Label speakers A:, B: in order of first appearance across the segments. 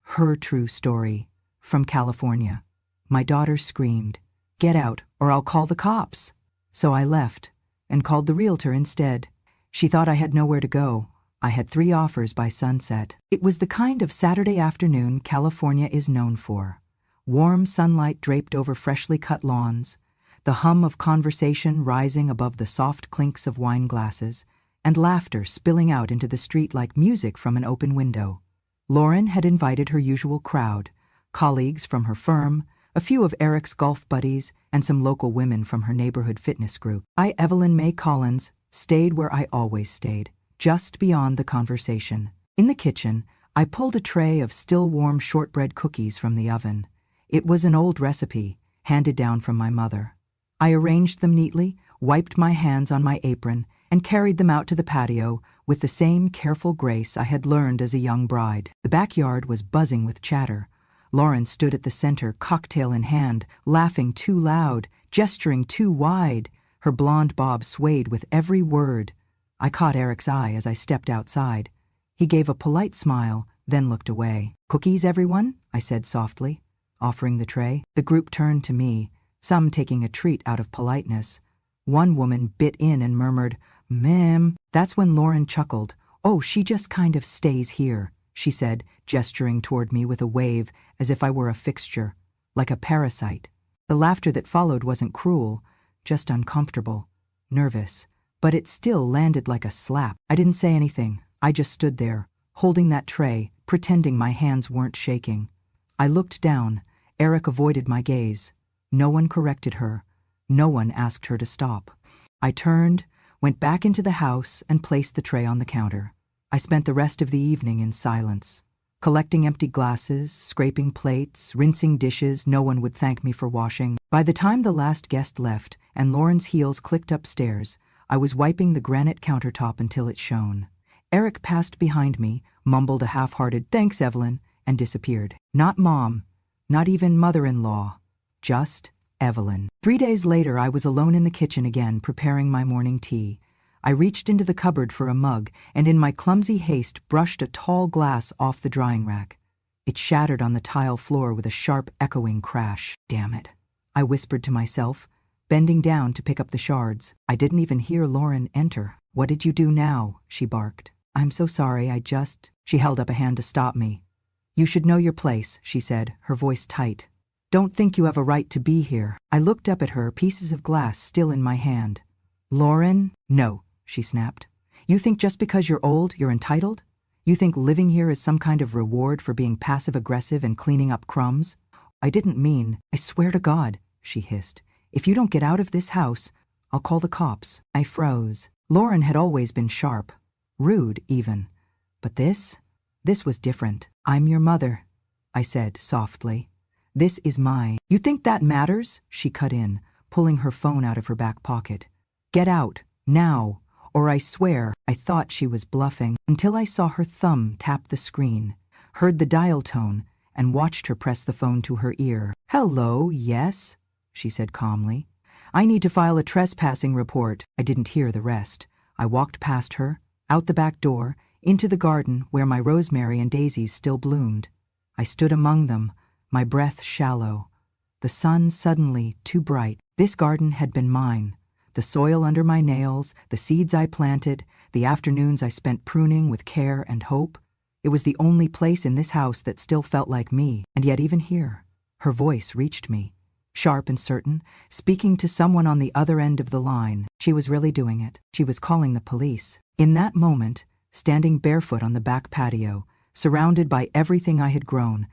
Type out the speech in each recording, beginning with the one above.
A: Her true story. From California. My daughter screamed, "Get out, or I'll call the cops." So I left, and called the realtor instead. She thought I had nowhere to go. I had 3 offers by sunset. It was the kind of Saturday afternoon California is known for. Warm sunlight draped over freshly cut lawns, the hum of conversation rising above the soft clinks of wine glasses, and laughter spilling out into the street like music from an open window. Lauren had invited her usual crowd, colleagues from her firm, a few of Eric's golf buddies, and some local women from her neighborhood fitness group. I, Evelyn May Collins, stayed where I always stayed, just beyond the conversation. In the kitchen, I pulled a tray of still warm shortbread cookies from the oven. It was an old recipe, handed down from my mother. I arranged them neatly, wiped my hands on my apron, and carried them out to the patio with the same careful grace I had learned as a young bride. The backyard was buzzing with chatter. Lauren stood at the center, cocktail in hand, laughing too loud, gesturing too wide. Her blonde bob swayed with every word. I caught Eric's eye as I stepped outside. He gave a polite smile, then looked away. "Cookies, everyone?" I said softly, offering the tray. The group turned to me, some taking a treat out of politeness. One woman bit in and murmured, "Ma'am." That's when Lauren chuckled. "Oh, she just kind of stays here," she said, gesturing toward me with a wave as if I were a fixture, like a parasite. The laughter that followed wasn't cruel, just uncomfortable, nervous, but it still landed like a slap. I didn't say anything. I just stood there, holding that tray, pretending my hands weren't shaking. I looked down. Eric avoided my gaze. No one corrected her. No one asked her to stop. I turned, went back into the house, and placed the tray on the counter. I spent the rest of the evening in silence, collecting empty glasses, scraping plates, rinsing dishes no one would thank me for washing. By the time the last guest left and Lauren's heels clicked upstairs, I was wiping the granite countertop until it shone. Eric passed behind me, mumbled a half-hearted "Thanks, Evelyn," and disappeared. Not Mom, not even mother-in-law, just Evelyn. 3 days later, I was alone in the kitchen again, preparing my morning tea. I reached into the cupboard for a mug and in my clumsy haste brushed a tall glass off the drying rack. It shattered on the tile floor with a sharp, echoing crash. "Damn it," I whispered to myself, bending down to pick up the shards. I didn't even hear Lauren enter. "What did you do now?" she barked. "I'm so sorry, She held up a hand to stop me. "You should know your place," she said, her voice tight. "Don't think you have a right to be here." I looked up at her, pieces of glass still in my hand. "Lauren?" "No," she snapped. "You think just because you're old, you're entitled? You think living here is some kind of reward for being passive-aggressive and cleaning up crumbs?" "I didn't mean, I swear to God," she hissed. "If you don't get out of this house, I'll call the cops." I froze. Lauren had always been sharp, rude even. But this was different. "I'm your mother," I said softly. "This is my—" "You think that matters?" she cut in, pulling her phone out of her back pocket. "Get out, now, or I swear." I thought she was bluffing until I saw her thumb tap the screen, heard the dial tone, and watched her press the phone to her ear. "Hello, yes," she said calmly. "I need to file a trespassing report." I didn't hear the rest. I walked past her, out the back door, into the garden where my rosemary and daisies still bloomed. I stood among them, my breath shallow. The sun suddenly too bright. This garden had been mine. The soil under my nails, the seeds I planted, the afternoons I spent pruning with care and hope. It was the only place in this house that still felt like me. And yet even here, her voice reached me. Sharp and certain, speaking to someone on the other end of the line. She was really doing it. She was calling the police. In that moment, standing barefoot on the back patio, surrounded by everything I had grown,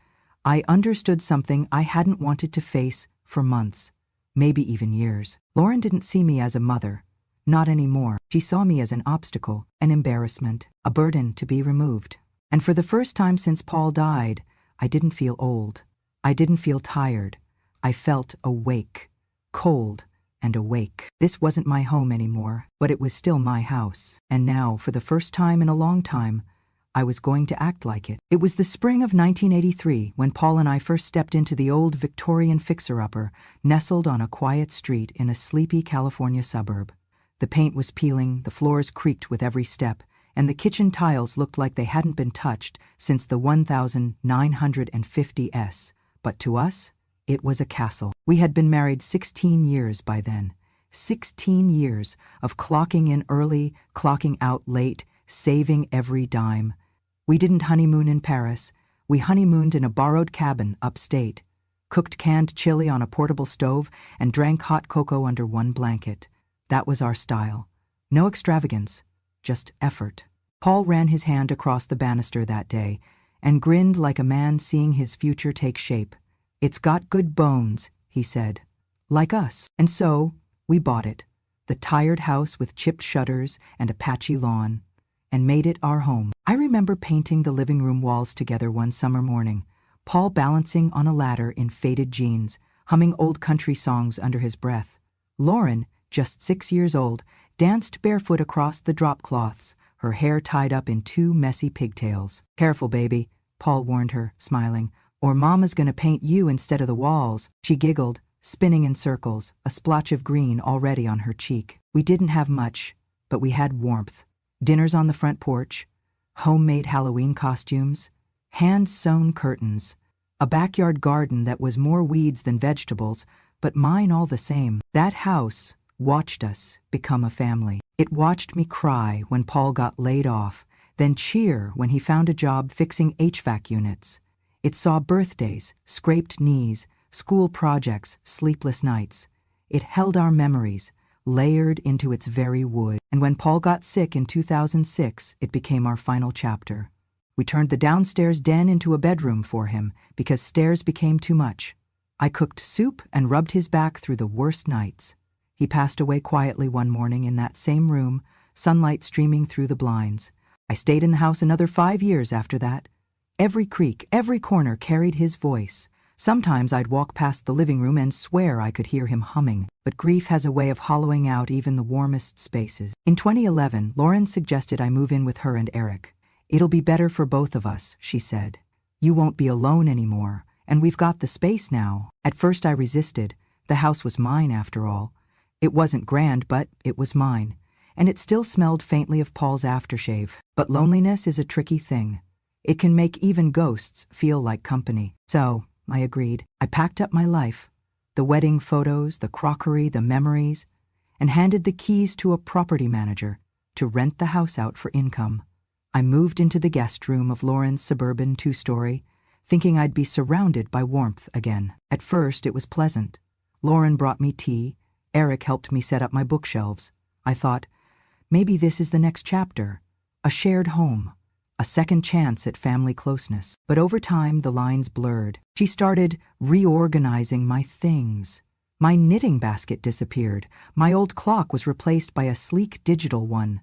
A: I understood something I hadn't wanted to face for months, maybe even years. Lauren didn't see me as a mother. Not anymore. She saw me as an obstacle, an embarrassment, a burden to be removed. And for the first time since Paul died, I didn't feel old. I didn't feel tired. I felt awake, cold and awake. This wasn't my home anymore, but it was still my house. And now, for the first time in a long time, I was going to act like it. It was the spring of 1983 when Paul and I first stepped into the old Victorian fixer-upper, nestled on a quiet street in a sleepy California suburb. The paint was peeling, the floors creaked with every step, and the kitchen tiles looked like they hadn't been touched since the 1950s, but to us, it was a castle. We had been married 16 years by then. 16 years of clocking in early, clocking out late, saving every dime. We didn't honeymoon in Paris. We honeymooned in a borrowed cabin upstate, cooked canned chili on a portable stove, and drank hot cocoa under one blanket. That was our style. No extravagance, just effort. Paul ran his hand across the banister that day and grinned like a man seeing his future take shape. "It's got good bones," he said. "Like us." And so, we bought it, the tired house with chipped shutters and a patchy lawn, and made it our home. I remember painting the living room walls together one summer morning, Paul balancing on a ladder in faded jeans, humming old country songs under his breath. Lauren, just 6 years old, danced barefoot across the drop cloths, her hair tied up in 2 messy pigtails. "Careful, baby," Paul warned her, smiling, "or Mama's gonna paint you instead of the walls." She giggled, spinning in circles, a splotch of green already on her cheek. We didn't have much, but we had warmth. Dinners on the front porch, homemade Halloween costumes, hand-sewn curtains, a backyard garden that was more weeds than vegetables, but mine all the same. That house watched us become a family. It watched me cry when Paul got laid off, then cheer when he found a job fixing HVAC units. It saw birthdays, scraped knees, school projects, sleepless nights. It held our memories, layered into its very wood. And when Paul got sick in 2006, it became our final chapter. We turned the downstairs den into a bedroom for him because stairs became too much. I cooked soup and rubbed his back through the worst nights. He passed away quietly one morning in that same room, sunlight streaming through the blinds. I stayed in the house another 5 years after that. Every creak, every corner carried his voice. Sometimes I'd walk past the living room and swear I could hear him humming, but grief has a way of hollowing out even the warmest spaces. In 2011, Lauren suggested I move in with her and Eric. "It'll be better for both of us," she said. "You won't be alone anymore, and we've got the space now." At first I resisted. The house was mine after all. It wasn't grand, but it was mine, and it still smelled faintly of Paul's aftershave. But loneliness is a tricky thing. It can make even ghosts feel like company. So, I agreed. I packed up my life, the wedding photos, the crockery, the memories, and handed the keys to a property manager to rent the house out for income. I moved into the guest room of Lauren's suburban 2-story, thinking I'd be surrounded by warmth again. At first, it was pleasant. Lauren brought me tea. Eric helped me set up my bookshelves. I thought, maybe this is the next chapter, a shared home, a second chance at family closeness. But over time, the lines blurred. She started reorganizing my things. My knitting basket disappeared. My old clock was replaced by a sleek digital one.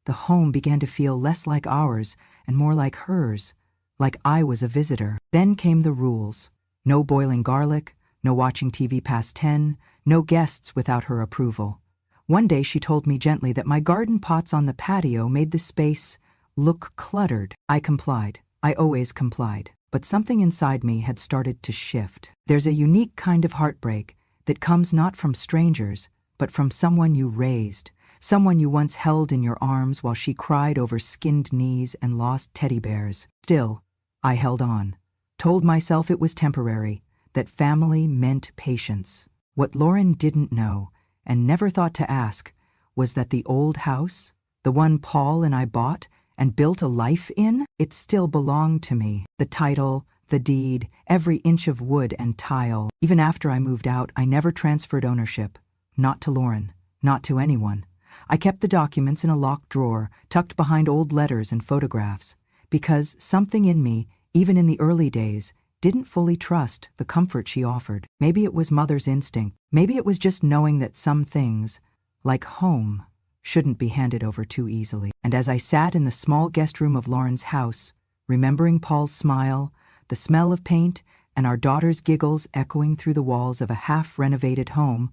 A: The home began to feel less like ours and more like hers, like I was a visitor. Then came the rules. No boiling garlic, no watching TV past 10, no guests without her approval. One day she told me gently that my garden pots on the patio made the space look cluttered. I complied. I always complied. But something inside me had started to shift. There's a unique kind of heartbreak that comes not from strangers, but from someone you raised, someone you once held in your arms while she cried over skinned knees and lost teddy bears. Still, I held on, told myself it was temporary, that family meant patience. What Lauren didn't know, and never thought to ask, was that the old house, the one Paul and I bought and built a life in, it still belonged to me. The title, the deed, every inch of wood and tile. Even after I moved out, I never transferred ownership. Not to Lauren, not to anyone. I kept the documents in a locked drawer, tucked behind old letters and photographs, because something in me, even in the early days, didn't fully trust the comfort she offered. Maybe it was mother's instinct. Maybe it was just knowing that some things, like home, shouldn't be handed over too easily. And as I sat in the small guest room of Lauren's house, remembering Paul's smile, the smell of paint, and our daughter's giggles echoing through the walls of a half-renovated home,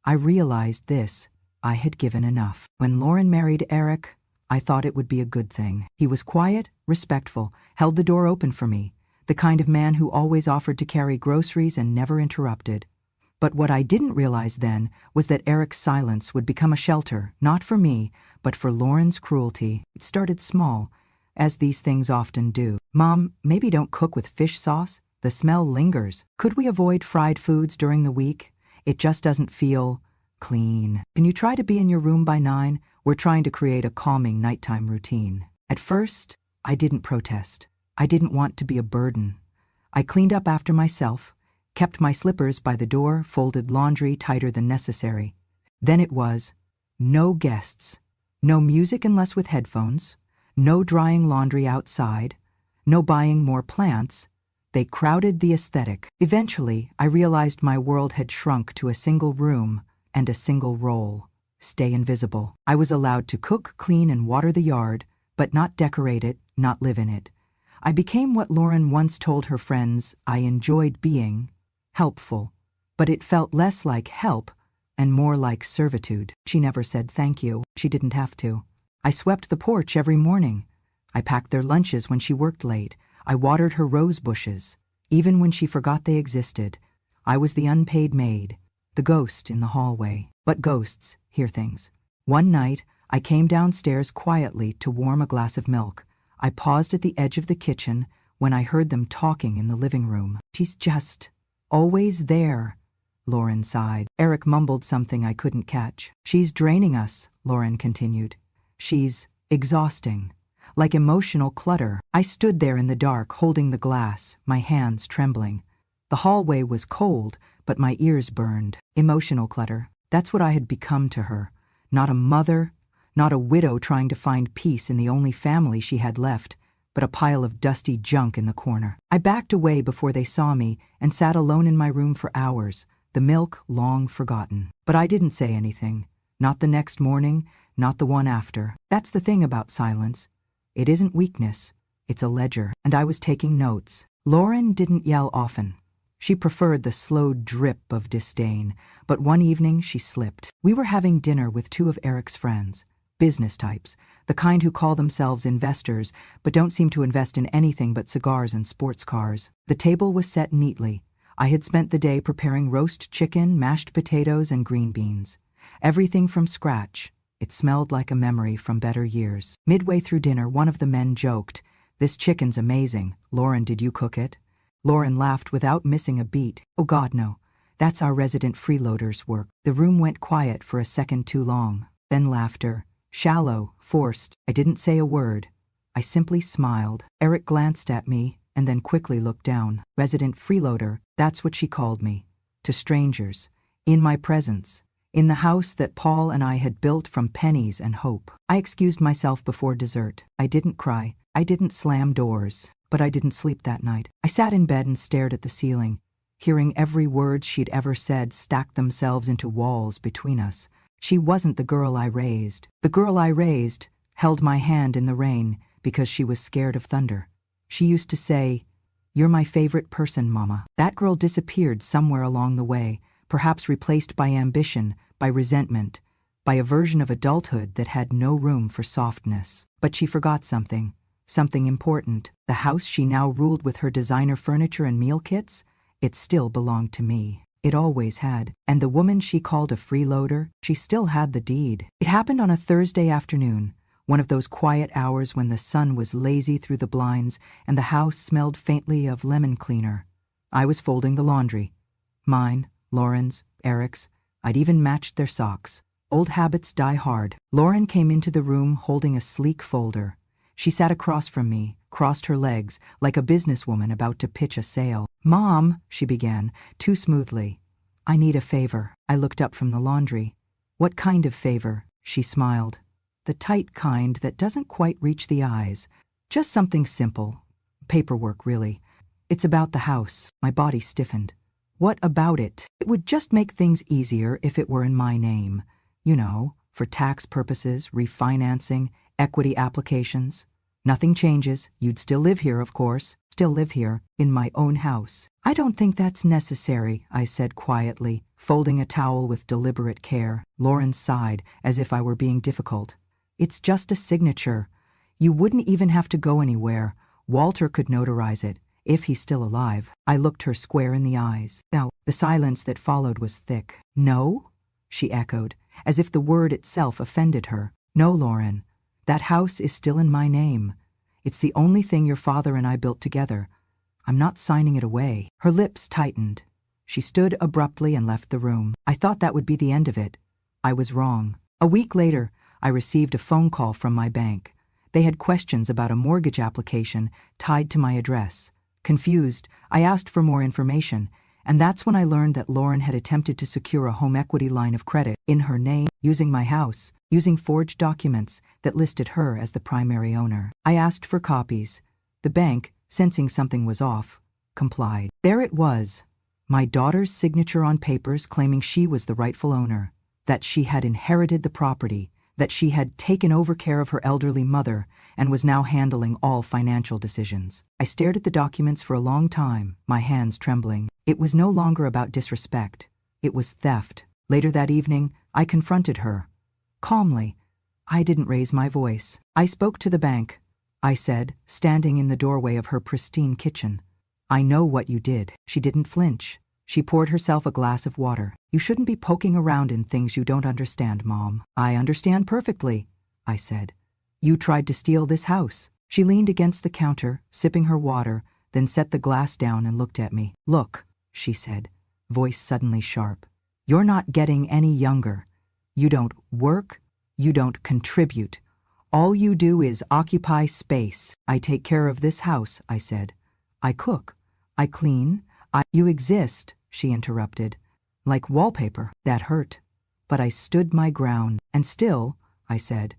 A: I realized this: I had given enough. When Lauren married Eric, I thought it would be a good thing. He was quiet, respectful, held the door open for me, the kind of man who always offered to carry groceries and never interrupted. But what I didn't realize then was that Eric's silence would become a shelter, not for me, but for Lauren's cruelty. It started small, as these things often do. Mom, maybe don't cook with fish sauce. The smell lingers. Could we avoid fried foods during the week? It just doesn't feel clean. Can you try to be in your room by 9? We're trying to create a calming nighttime routine. At first, I didn't protest. I didn't want to be a burden. I cleaned up after myself, kept my slippers by the door, folded laundry tighter than necessary. Then it was no guests, no music unless with headphones, no drying laundry outside, no buying more plants. They crowded the aesthetic. Eventually, I realized my world had shrunk to a single room and a single role: stay invisible. I was allowed to cook, clean, and water the yard, but not decorate it, not live in it. I became what Lauren once told her friends I enjoyed being: helpful. But it felt less like help and more like servitude. She never said thank you. She didn't have to. I swept the porch every morning. I packed their lunches when she worked late. I watered her rose bushes. Even when she forgot they existed, I was the unpaid maid, the ghost in the hallway. But ghosts hear things. One night, I came downstairs quietly to warm a glass of milk. I paused at the edge of the kitchen when I heard them talking in the living room. She's just always there, Lauren sighed. Eric mumbled something I couldn't catch. She's draining us, Lauren continued. She's exhausting. Like emotional clutter. I stood there in the dark, holding the glass, my hands trembling. The hallway was cold, but my ears burned. Emotional clutter. That's what I had become to her. Not a mother, not a widow trying to find peace in the only family she had left, but a pile of dusty junk in the corner. I backed away before they saw me and sat alone in my room for hours, the milk long forgotten. But I didn't say anything. Not the next morning, not the one after. That's the thing about silence. It isn't weakness, it's a ledger, and I was taking notes. Lauren didn't yell often. She preferred the slow drip of disdain, but one evening she slipped. We were having dinner with 2 of Eric's friends, business types, the kind who call themselves investors but don't seem to invest in anything but cigars and sports cars. The table was set neatly. I had spent the day preparing roast chicken, mashed potatoes, and green beans. Everything from scratch. It smelled like a memory from better years. Midway through dinner, one of the men joked, "This chicken's amazing. Lauren, did you cook it?" Lauren laughed without missing a beat. "Oh God, no. That's our resident freeloader's work." The room went quiet for a second too long. Then laughter. Shallow, forced. I didn't say a word. I simply smiled. Eric glanced at me and then quickly looked down. Resident freeloader, that's what she called me. To strangers. In my presence. In the house that Paul and I had built from pennies and hope. I excused myself before dessert. I didn't cry. I didn't slam doors. But I didn't sleep that night. I sat in bed and stared at the ceiling, hearing every word she'd ever said stack themselves into walls between us. She wasn't the girl I raised. The girl I raised held my hand in the rain because she was scared of thunder. She used to say, "You're my favorite person, Mama." That girl disappeared somewhere along the way, perhaps replaced by ambition, by resentment, by a version of adulthood that had no room for softness. But she forgot something important. The house she now ruled with her designer furniture and meal kits, it still belonged to me. It always had. And the woman she called a freeloader, she still had the deed. It happened on a Thursday afternoon, one of those quiet hours when the sun was lazy through the blinds and the house smelled faintly of lemon cleaner. I was folding the laundry. Mine, Lauren's, Eric's. I'd even matched their socks. Old habits die hard. Lauren came into the room holding a sleek folder. She sat across from me, crossed her legs, like a businesswoman about to pitch a sale. "Mom," she began, too smoothly. "I need a favor." I looked up from the laundry. "What kind of favor?" She smiled. "The tight kind that doesn't quite reach the eyes. Just something simple. Paperwork, really. It's about the house." My body stiffened. "What about it?" "It would just make things easier if it were in my name. You know, for tax purposes, refinancing, equity applications. Nothing changes. You'd still live here, of course. Still live here, in my own house." "I don't think that's necessary," I said quietly, folding a towel with deliberate care. Lauren sighed, as if I were being difficult. "It's just a signature. You wouldn't even have to go anywhere. Walter could notarize it. If he's still alive. I looked her square in the eyes. Now, the silence that followed was thick. No? She echoed, as if the word itself offended her. No, Lauren. That house is still in my name. It's the only thing your father and I built together. I'm not signing it away. Her lips tightened. She stood abruptly and left the room. I thought that would be the end of it. I was wrong. A week later, I received a phone call from my bank. They had questions about a mortgage application tied to my address. Confused, I asked for more information, and that's when I learned that Lauren had attempted to secure a home equity line of credit in her name, using my house, using forged documents that listed her as the primary owner. I asked for copies. The bank, sensing something was off, complied. There it was, my daughter's signature on papers claiming she was the rightful owner, that she had inherited the property, that she had taken over care of her elderly mother and was now handling all financial decisions. I stared at the documents for a long time, my hands trembling. It was no longer about disrespect. It was theft. Later that evening, I confronted her. Calmly. I didn't raise my voice. I spoke to the bank, I said, standing in the doorway of her pristine kitchen. I know what you did. She didn't flinch. She poured herself a glass of water. You shouldn't be poking around in things you don't understand, Mom. I understand perfectly, I said. You tried to steal this house. She leaned against the counter, sipping her water, then set the glass down and looked at me. Look, she said, voice suddenly sharp. You're not getting any younger. You don't work. You don't contribute. All you do is occupy space. I take care of this house, I said. I cook. I clean. You exist, she interrupted. Like wallpaper. That hurt. But I stood my ground. And still, I said,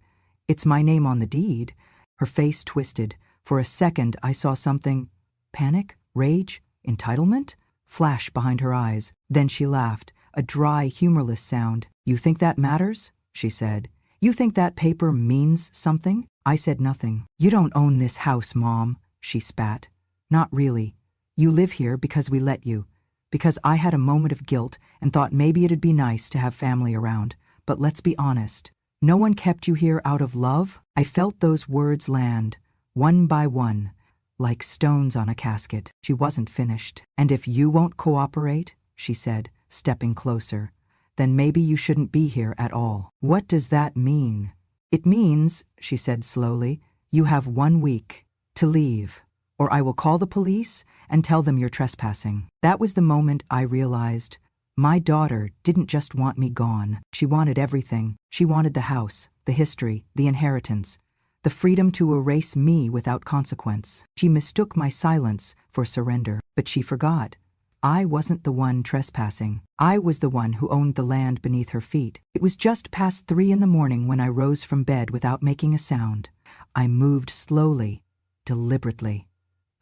A: it's my name on the deed. Her face twisted. For a second, I saw something. Panic? Rage? Entitlement? Flash behind her eyes. Then she laughed, a dry, humorless sound. You think that matters? She said. You think that paper means something? I said nothing. You don't own this house, Mom, she spat. Not really. You live here because we let you. Because I had a moment of guilt and thought maybe it'd be nice to have family around. But let's be honest. No one kept you here out of love? I felt those words land, one by one, like stones on a casket. She wasn't finished. And if you won't cooperate, she said, stepping closer, then maybe you shouldn't be here at all. What does that mean? It means, she said slowly, you have 1 week to leave, or I will call the police and tell them you're trespassing. That was the moment I realized my daughter didn't just want me gone. She wanted everything. She wanted the house, the history, the inheritance, the freedom to erase me without consequence. She mistook my silence for surrender, but she forgot. I wasn't the one trespassing. I was the one who owned the land beneath her feet. It was just past 3 a.m. when I rose from bed without making a sound. I moved slowly, deliberately.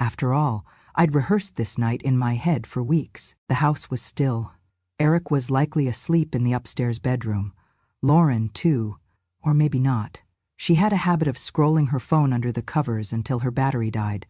A: After all, I'd rehearsed this night in my head for weeks. The house was still. Eric was likely asleep in the upstairs bedroom. Lauren, too. Or maybe not. She had a habit of scrolling her phone under the covers until her battery died.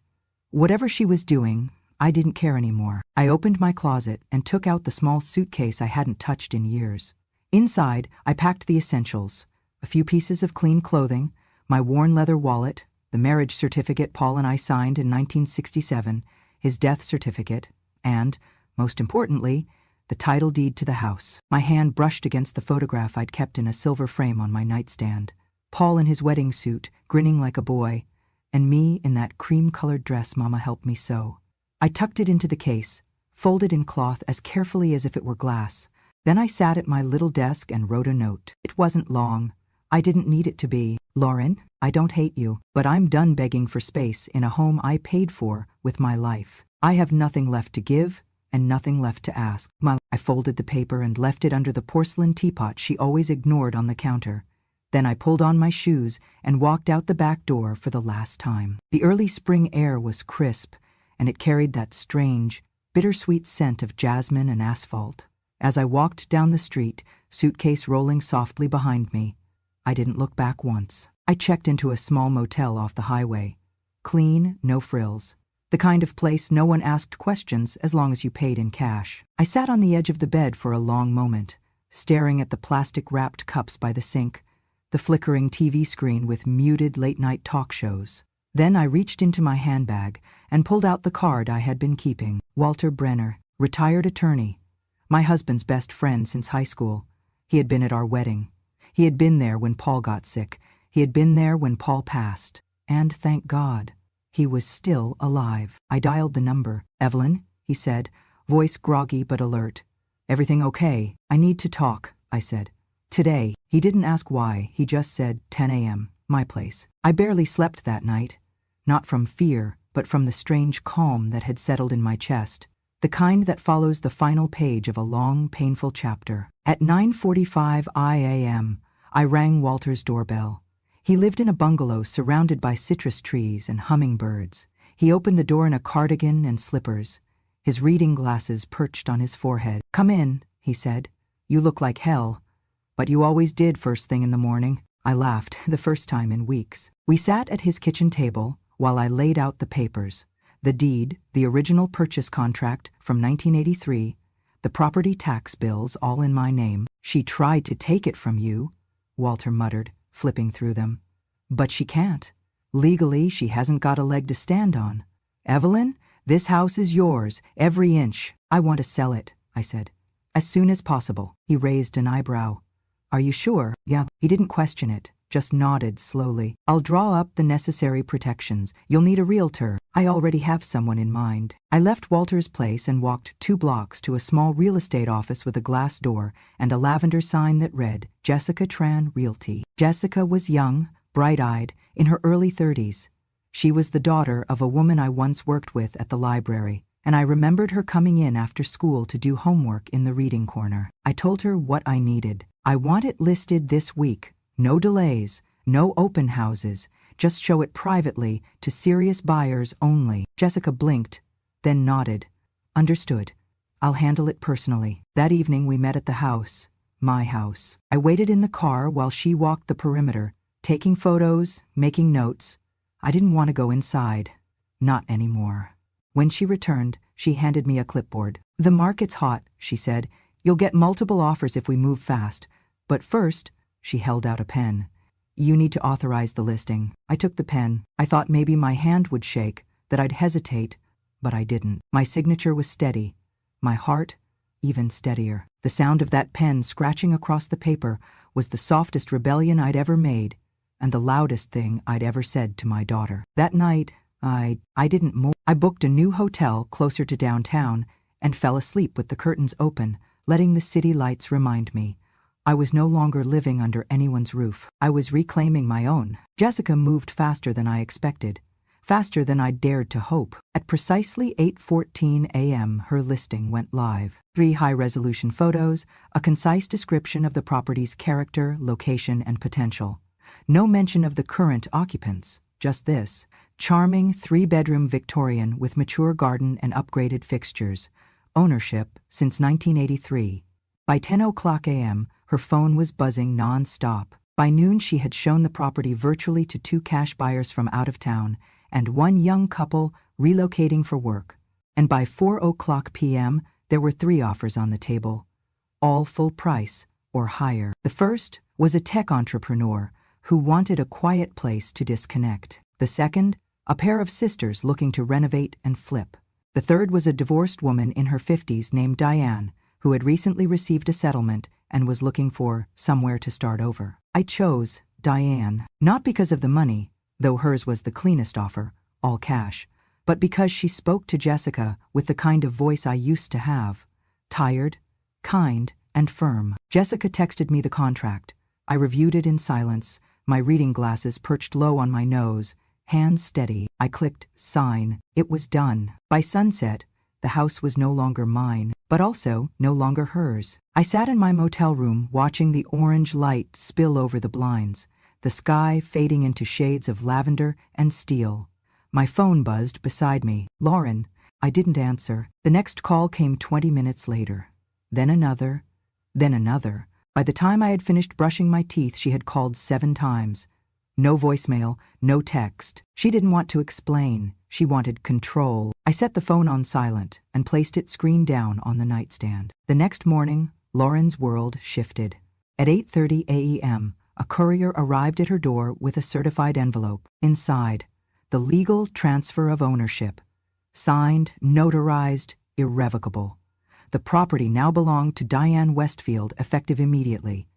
A: Whatever she was doing, I didn't care anymore. I opened my closet and took out the small suitcase I hadn't touched in years. Inside, I packed the essentials. A few pieces of clean clothing, my worn leather wallet, the marriage certificate Paul and I signed in 1967, his death certificate, and, most importantly, the title deed to the house. My hand brushed against the photograph I'd kept in a silver frame on my nightstand. Paul in his wedding suit, grinning like a boy, and me in that cream-colored dress Mama helped me sew. I tucked it into the case, folded in cloth as carefully as if it were glass. Then I sat at my little desk and wrote a note. It wasn't long. I didn't need it to be. Lauren, I don't hate you, but I'm done begging for space in a home I paid for with my life. I have nothing left to give and nothing left to ask. I folded the paper and left it under the porcelain teapot she always ignored on the counter. Then I pulled on my shoes and walked out the back door for the last time. The early spring air was crisp, and it carried that strange, bittersweet scent of jasmine and asphalt. As I walked down the street, suitcase rolling softly behind me, I didn't look back once. I checked into a small motel off the highway. Clean, no frills. The kind of place no one asked questions as long as you paid in cash. I sat on the edge of the bed for a long moment, staring at the plastic-wrapped cups by the sink, the flickering TV screen with muted late-night talk shows. Then I reached into my handbag and pulled out the card I had been keeping. Walter Brenner, retired attorney. My husband's best friend since high school. He had been at our wedding. He had been there when Paul got sick. He had been there when Paul passed. And thank God, he was still alive. I dialed the number. "Evelyn," he said, voice groggy but alert. "Everything okay? I need to talk," I said. "Today." He didn't ask why, he just said 10 a.m., my place. I barely slept that night. Not from fear, but from the strange calm that had settled in my chest. The kind that follows the final page of a long, painful chapter. At 9:45 a.m., I rang Walter's doorbell. He lived in a bungalow surrounded by citrus trees and hummingbirds. He opened the door in a cardigan and slippers, his reading glasses perched on his forehead. "Come in," he said. "You look like hell. But you always did first thing in the morning." I laughed, the first time in weeks. We sat at his kitchen table while I laid out the papers. The deed, the original purchase contract from 1983, the property tax bills all in my name. "She tried to take it from you," Walter muttered, flipping through them. "But she can't. Legally, she hasn't got a leg to stand on. Evelyn, this house is yours, every inch." "I want to sell it," I said. "As soon as possible." He raised an eyebrow. "Are you sure?" "Yeah." He didn't question it, just nodded slowly. "I'll draw up the necessary protections. You'll need a realtor. I already have someone in mind." I left Walter's place and walked 2 blocks to a small real estate office with a glass door and a lavender sign that read, "Jessica Tran Realty." Jessica was young, bright-eyed, in her early 30s. She was the daughter of a woman I once worked with at the library, and I remembered her coming in after school to do homework in the reading corner. I told her what I needed. "I want it listed this week. No delays, no open houses. Just show it privately to serious buyers only." Jessica blinked, then nodded. "Understood. I'll handle it personally." That evening we met at the house, my house. I waited in the car while she walked the perimeter, taking photos, making notes. I didn't want to go inside. Not anymore. When she returned, she handed me a clipboard. "The market's hot," she said. "You'll get multiple offers if we move fast. But first," she held out a pen, "you need to authorize the listing." I took the pen. I thought maybe my hand would shake, that I'd hesitate, but I didn't. My signature was steady. My heart, even steadier. The sound of that pen scratching across the paper was the softest rebellion I'd ever made, and the loudest thing I'd ever said to my daughter. That night, I didn't move. I booked a new hotel closer to downtown and fell asleep with the curtains open, letting the city lights remind me I was no longer living under anyone's roof. I was reclaiming my own. Jessica moved faster than I expected, faster than I'd dared to hope. At precisely 8:14 a.m., her listing went live. 3 high-resolution photos, a concise description of the property's character, location, and potential. No mention of the current occupants, just this: charming 3-bedroom Victorian with mature garden and upgraded fixtures. Ownership since 1983. By 10:00 a.m., her phone was buzzing non-stop. By noon, she had shown the property virtually to 2 cash buyers from out of town and 1 young couple relocating for work. And by 4:00 p.m., there were 3 offers on the table, all full price or higher. The first was a tech entrepreneur who wanted a quiet place to disconnect. The second, a pair of sisters looking to renovate and flip. The third was a divorced woman in her 50s named Diane, who had recently received a settlement and was looking for somewhere to start over. I chose Diane, not because of the money, though hers was the cleanest offer, all cash, but because she spoke to Jessica with the kind of voice I used to have, tired, kind, and firm. Jessica texted me the contract. I reviewed it in silence, my reading glasses perched low on my nose, hands steady. I clicked sign. It was done. By sunset, the house was no longer mine, but also no longer hers. I sat in my motel room watching the orange light spill over the blinds, the sky fading into shades of lavender and steel. My phone buzzed beside me. "Lauren." I didn't answer. The next call came 20 minutes later. Then another. Then another. By the time I had finished brushing my teeth, she had called 7 times. No voicemail, no text. She didn't want to explain. She wanted control. I set the phone on silent and placed it screen down on the nightstand. The next morning, Lauren's world shifted. At 8:30 a.m., a courier arrived at her door with a certified envelope. Inside, The legal transfer of ownership. Signed, notarized, irrevocable. The property now belonged to Diane Westfield, effective immediately.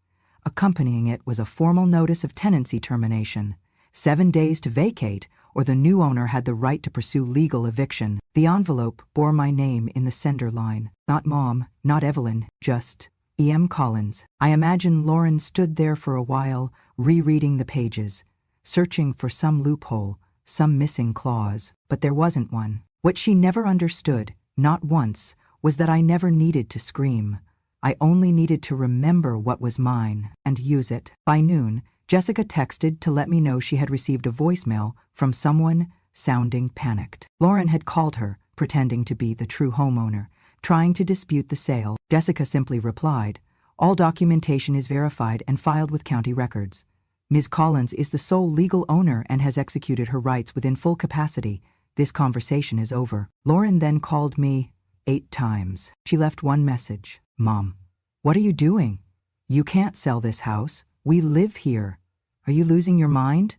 A: Accompanying it was a formal notice of tenancy termination, 7 days to vacate, or the new owner had the right to pursue legal eviction. The envelope bore my name in the sender line. Not Mom, not Evelyn, just E.M. Collins. I imagine Lauren stood there for a while, rereading the pages, searching for some loophole, some missing clause, but there wasn't one. What she never understood, not once, was that I never needed to scream. I only needed to remember what was mine and use it. By noon, Jessica texted to let me know she had received a voicemail from someone sounding panicked. Lauren had called her, pretending to be the true homeowner, trying to dispute the sale. Jessica simply replied, "All documentation is verified and filed with county records. Ms. Collins is the sole legal owner and has executed her rights within full capacity. This conversation is over." Lauren then called me 8 times. She left one message. "Mom, what are you doing? You can't sell this house. We live here. Are you losing your mind?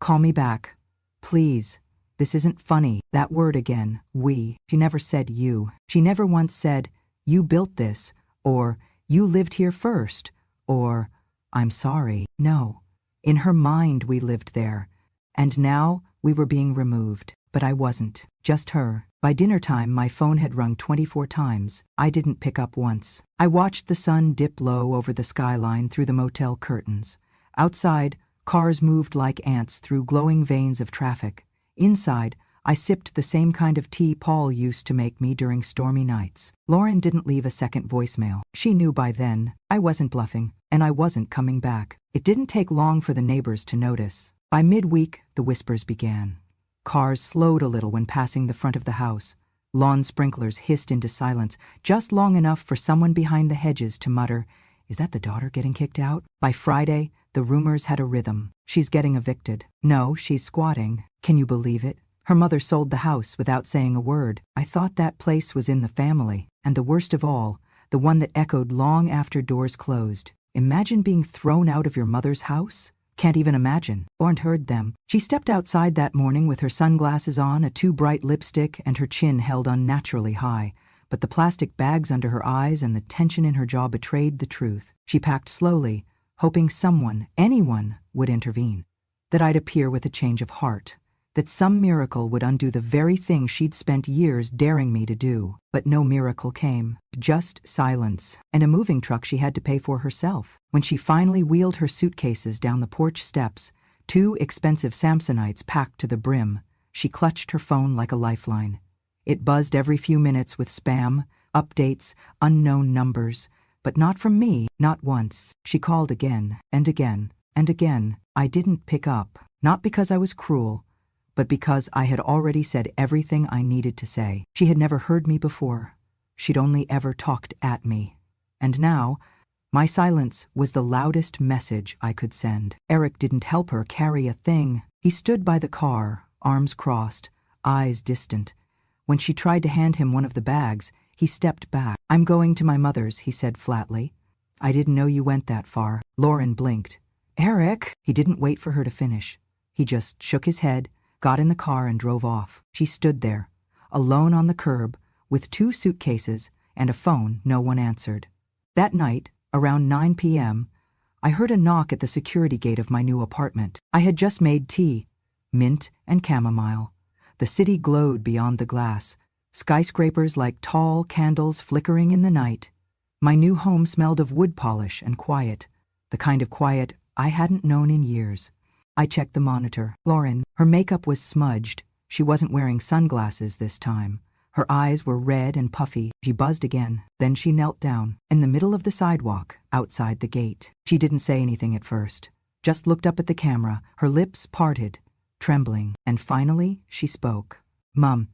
A: Call me back. Please. This isn't funny." That word again, we. She never said you. She never once said, "You built this," or "You lived here first," or "I'm sorry." No. In her mind we lived there. And now we were being removed. But I wasn't. Just her. By dinner time, my phone had rung 24 times. I didn't pick up once. I watched the sun dip low over the skyline through the motel curtains. Outside, cars moved like ants through glowing veins of traffic. Inside, I sipped the same kind of tea Paul used to make me during stormy nights. Lauren didn't leave a second voicemail. She knew by then I wasn't bluffing, and I wasn't coming back. It didn't take long for the neighbors to notice. By midweek, the whispers began. Cars slowed a little when passing the front of the house. Lawn sprinklers hissed into silence, just long enough for someone behind the hedges to mutter, "Is that the daughter getting kicked out?" By Friday, the rumors had a rhythm. "She's getting evicted." "No, she's squatting." Can you believe it? Her mother sold the house without saying a word. I thought that place was in the family, and the worst of all, the one that echoed long after doors closed. Imagine being thrown out of your mother's house? Can't even imagine. Or heard them. She stepped outside that morning with her sunglasses on, a too bright lipstick, and her chin held unnaturally high. But the plastic bags under her eyes and the tension in her jaw betrayed the truth. She packed slowly, hoping someone, anyone, would intervene. That I'd appear with a change of heart. That some miracle would undo the very thing she'd spent years daring me to do. But no miracle came. Just silence. And a moving truck she had to pay for herself. When she finally wheeled her suitcases down the porch steps, 2 expensive Samsonites packed to the brim, she clutched her phone like a lifeline. It buzzed every few minutes with spam, updates, unknown numbers. But not from me, not once. She called again, and again, and again. I didn't pick up. Not because I was cruel, but because I had already said everything I needed to say. She had never heard me before. She'd only ever talked at me. And now, my silence was the loudest message I could send. Eric didn't help her carry a thing. He stood by the car, arms crossed, eyes distant. When she tried to hand him one of the bags, he stepped back. "I'm going to my mother's," he said flatly. "I didn't know you went that far." Lauren blinked. "Eric!" He didn't wait for her to finish. He just shook his head, got in the car and drove off. She stood there, alone on the curb, with 2 suitcases and a phone no one answered. That night, around 9 p.m., I heard a knock at the security gate of my new apartment. I had just made tea, mint and chamomile. The city glowed beyond the glass, skyscrapers like tall candles flickering in the night. My new home smelled of wood polish and quiet, the kind of quiet I hadn't known in years. I checked the monitor. Lauren, her makeup was smudged. She wasn't wearing sunglasses this time. Her eyes were red and puffy. She buzzed again. Then she knelt down, in the middle of the sidewalk, outside the gate. She didn't say anything at first, just looked up at the camera, her lips parted, trembling. And finally, she spoke. "Mom,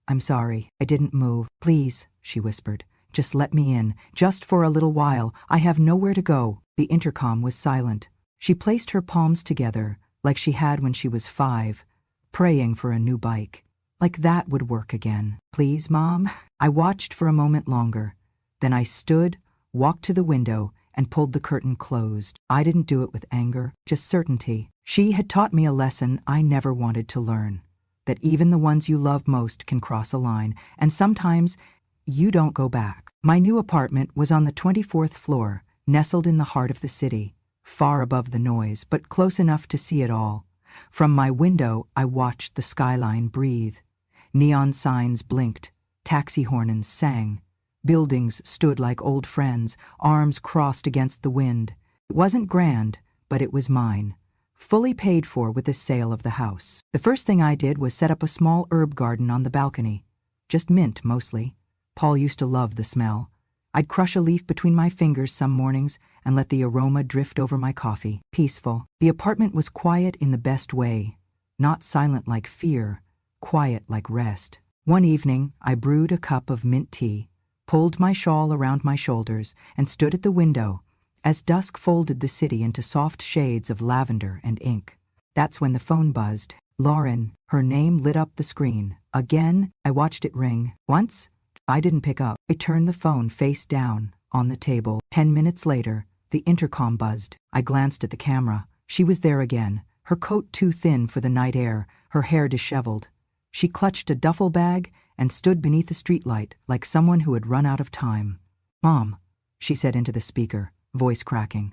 A: I'm sorry. I didn't move. Please," she whispered. "Just let me in. Just for a little while. I have nowhere to go." The intercom was silent. She placed her palms together, like she had when she was 5, praying for a new bike. Like that would work again. "Please, Mom?" I watched for a moment longer. Then I stood, walked to the window, and pulled the curtain closed. I didn't do it with anger, just certainty. She had taught me a lesson I never wanted to learn. that even the ones you love most can cross a line, and sometimes you don't go back. My new apartment was on the 24th floor, nestled in the heart of the city, far above the noise, but close enough to see it all. From my window, I watched the skyline breathe. Neon signs blinked, taxi horns sang. Buildings stood like old friends, arms crossed against the wind. It wasn't grand, but it was mine, fully paid for with the sale of the house. The first thing I did was set up a small herb garden on the balcony. Just mint, mostly. Paul used to love the smell. I'd crush a leaf between my fingers some mornings and let the aroma drift over my coffee. Peaceful. The apartment was quiet in the best way. Not silent like fear, quiet like rest. One evening, I brewed a cup of mint tea, pulled my shawl around my shoulders, and stood at the window as dusk folded the city into soft shades of lavender and ink. That's when the phone buzzed. Lauren, her name lit up the screen. Again, I watched it ring. Once, I didn't pick up. I turned the phone face down on the table. 10 minutes later, the intercom buzzed. I glanced at the camera. She was there again, her coat too thin for the night air, her hair disheveled. She clutched a duffel bag and stood beneath the streetlight like someone who had run out of time. "Mom," she said into the speaker, voice cracking.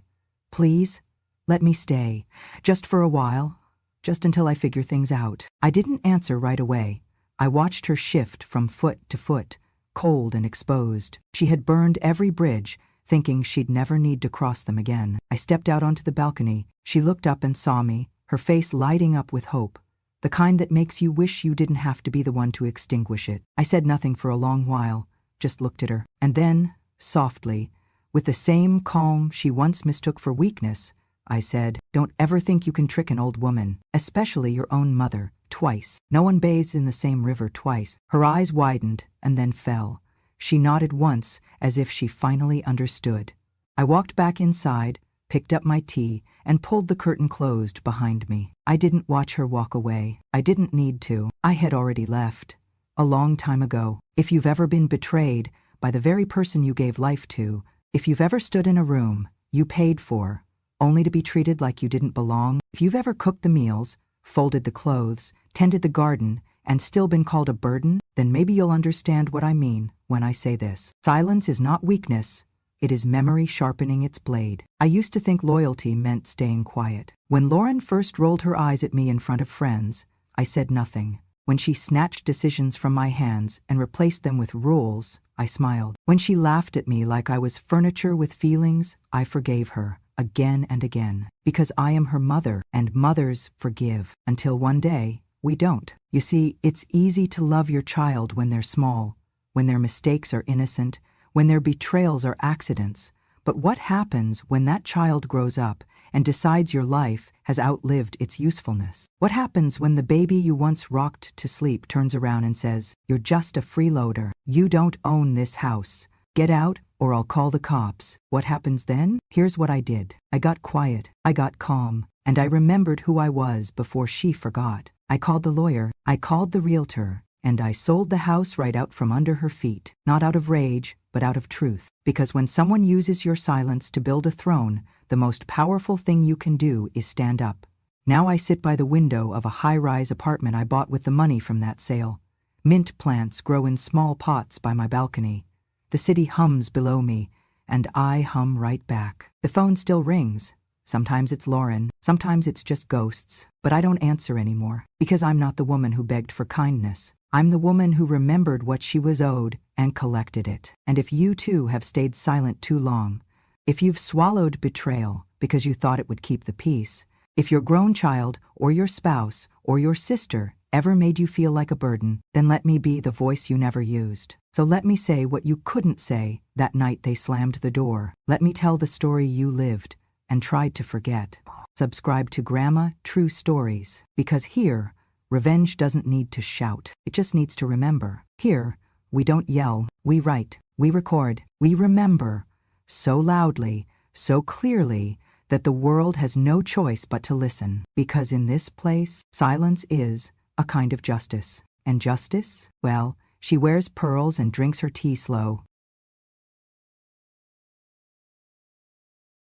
A: "Please, let me stay. Just for a while. Just until I figure things out." I didn't answer right away. I watched her shift from foot to foot, cold and exposed. She had burned every bridge, thinking she'd never need to cross them again. I stepped out onto the balcony. She looked up and saw me, her face lighting up with hope, the kind that makes you wish you didn't have to be the one to extinguish it. I said nothing for a long while, just looked at her. And then, softly, with the same calm she once mistook for weakness, I said, "Don't ever think you can trick an old woman, especially your own mother, twice. No one bathes in the same river twice." Her eyes widened and then fell. She nodded once, as if she finally understood. I walked back inside, picked up my tea, and pulled the curtain closed behind me. I didn't watch her walk away. I didn't need to. I had already left. A long time ago. If you've ever been betrayed by the very person you gave life to, if you've ever stood in a room you paid for, only to be treated like you didn't belong, if you've ever cooked the meals, folded the clothes, tended the garden, and still been called a burden, then maybe you'll understand what I mean when I say this. Silence is not weakness. It is memory sharpening its blade. I used to think loyalty meant staying quiet. When Lauren first rolled her eyes at me in front of friends, I said nothing. When she snatched decisions from my hands and replaced them with rules, I smiled. When she laughed at me like I was furniture with feelings, I forgave her, again and again. Because I am her mother, and mothers forgive. Until one day, we don't. You see, it's easy to love your child when they're small, when their mistakes are innocent, when their betrayals are accidents. But what happens when that child grows up and decides your life has outlived its usefulness? What happens when the baby you once rocked to sleep turns around and says, "You're just a freeloader. You don't own this house. Get out or I'll call the cops"? What happens then? Here's what I did. I got quiet. I got calm. And I remembered who I was before she forgot. I called the lawyer. I called the realtor. And I sold the house right out from under her feet. Not out of rage, but out of truth. Because when someone uses your silence to build a throne, the most powerful thing you can do is stand up. Now I sit by the window of a high-rise apartment I bought with the money from that sale. Mint plants grow in small pots by my balcony. The city hums below me, and I hum right back. The phone still rings. Sometimes it's Lauren, sometimes it's just ghosts. But I don't answer anymore, because I'm not the woman who begged for kindness. I'm the woman who remembered what she was owed and collected it. And if you too have stayed silent too long, if you've swallowed betrayal because you thought it would keep the peace, if your grown child or your spouse or your sister ever made you feel like a burden, then let me be the voice you never used. So let me say what you couldn't say that night they slammed the door. Let me tell the story you lived and tried to forget. Subscribe to Grandma True Stories, because here, revenge doesn't need to shout. It just needs to remember. Here, we don't yell, we write, we record, we remember, so loudly, so clearly, that the world has no choice but to listen. Because in this place, silence is a kind of justice. And justice? Well, she wears pearls and drinks her tea slow.